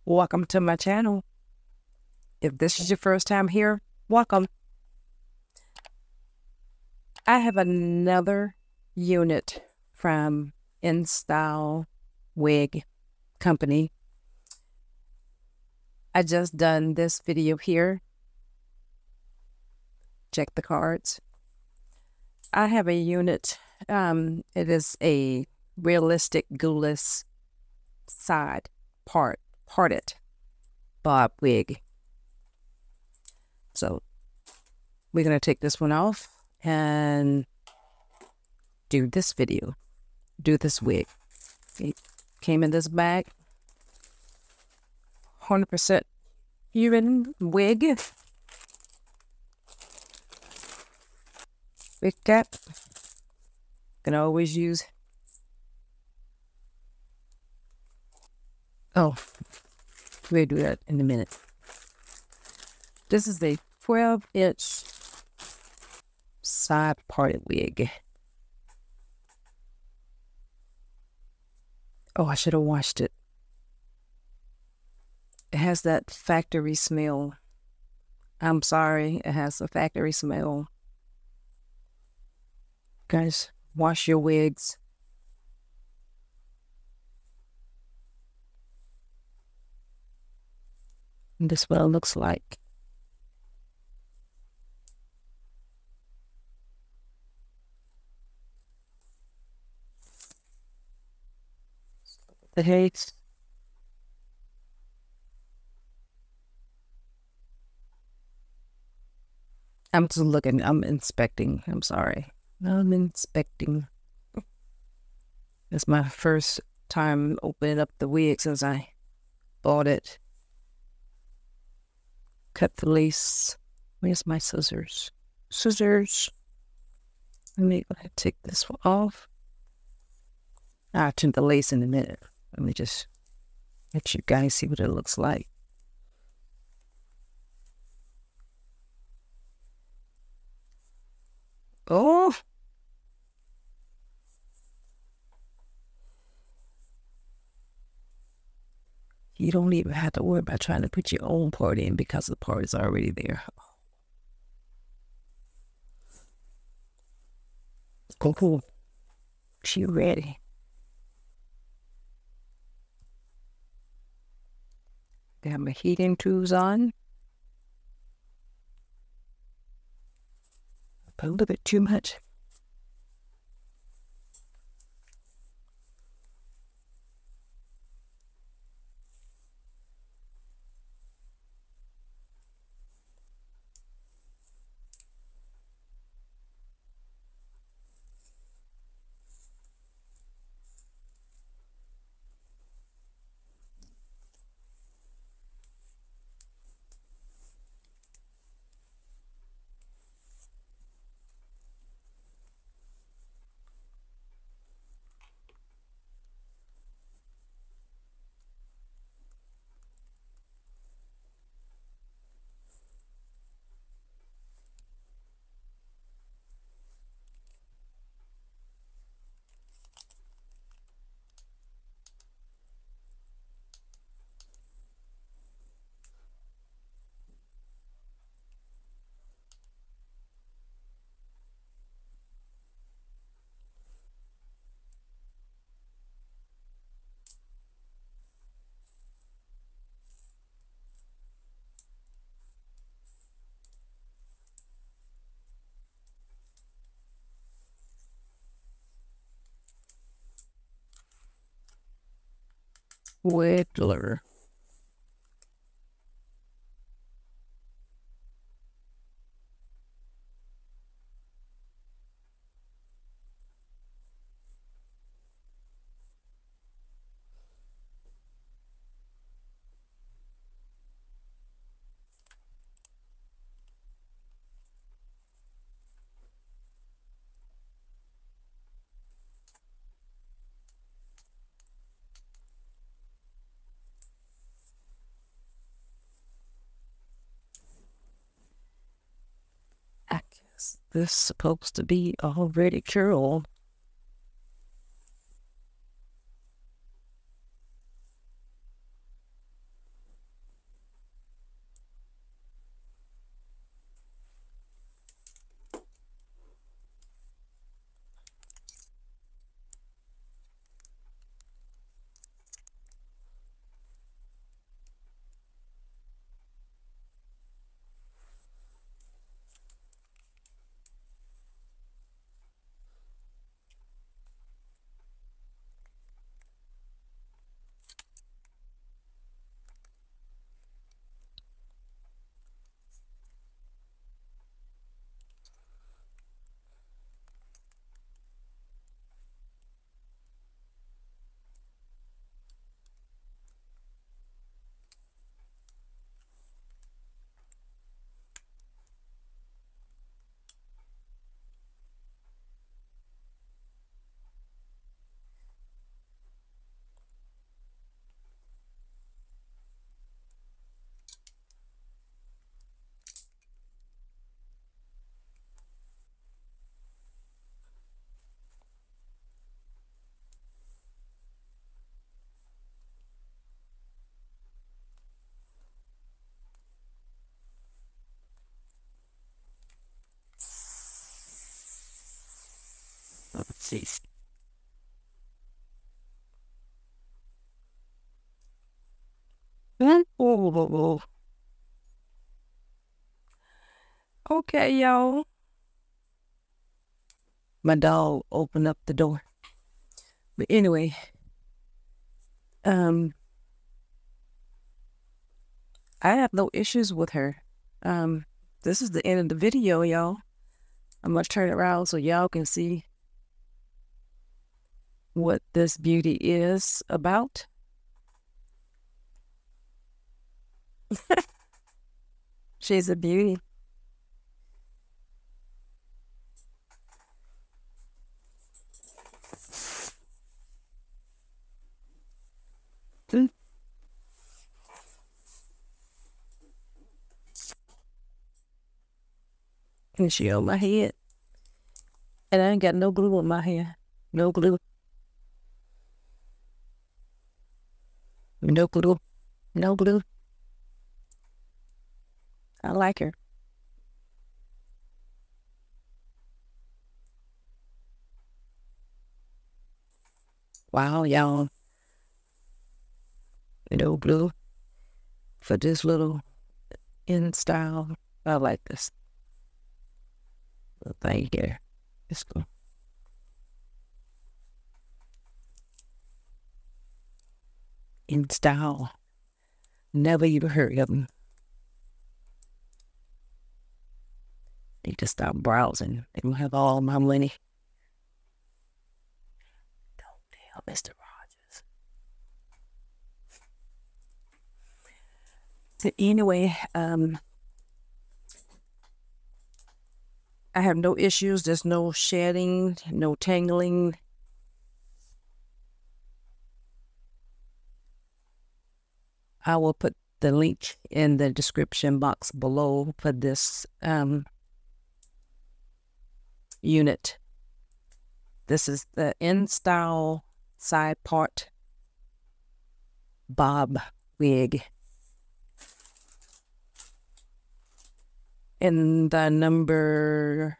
Welcome to my channel. If this is your first time here, welcome. I have another unit from Instylewig company. I just done this video here. Check the cards. I have a unit. It is a realistic glueless side parted bob wig. So we're going to take this one off and do this video, do this wig. It came in this bag, 100% even wig. Wig cap. Can always use. Oh, we'll do that in a minute. This is a 12-inch side parted wig. Oh, I should have washed it. It has that factory smell. I'm sorry, it has a factory smell. Guys, wash your wigs. And this is what it looks like. The heads. I'm just looking, I'm inspecting, I'm sorry. I'm inspecting. It's my first time opening up the wig since I bought it. Cut the lace. Where's my scissors? Scissors. Let me go ahead and take this one off. I'll trim the lace in a minute. Let me just let you guys see what it looks like. Oh! You don't even have to worry about trying to put your own part in because the part is already there. Cool. She ready. Got my heating tools on. Put a little bit too much. Wiggler. This is supposed to be already curled. Jeez. Oh. Okay, y'all. My dog opened up the door. But anyway, I have no issues with her. This is the end of the video, y'all. I'm gonna turn it around so y'all can see what this beauty is about. She's a beauty. And she on my head. And I ain't got no glue on my hair. No glue. No glue. No glue. I like her. Wow, y'all. No glue for this little in style. I like this little thing here. Let's go. In style. Never even heard of them. Need to stop browsing. They don't have all my money. Don't tell Mr. Rogers. So anyway, I have no issues. There's no shedding, no tangling. I will put the link in the description box below for this unit. This is the InStyle side part bob wig. And the number,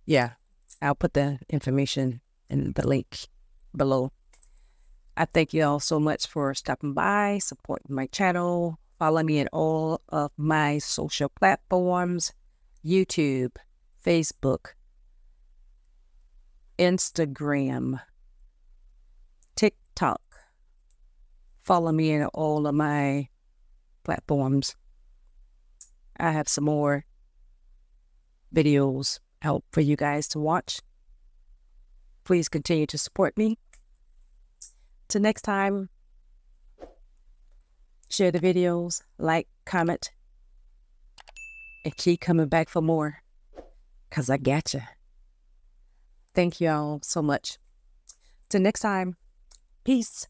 yeah, I'll put the information in the link below. I thank you all so much for stopping by, supporting my channel. Follow me in all of my social platforms: YouTube, Facebook, Instagram, TikTok. Follow me in all of my platforms. I have some more videos out for you guys to watch. Please continue to support me. Till next time, share the videos, like, comment, and keep coming back for more, because I gotcha. Thank you all so much. Till next time, peace.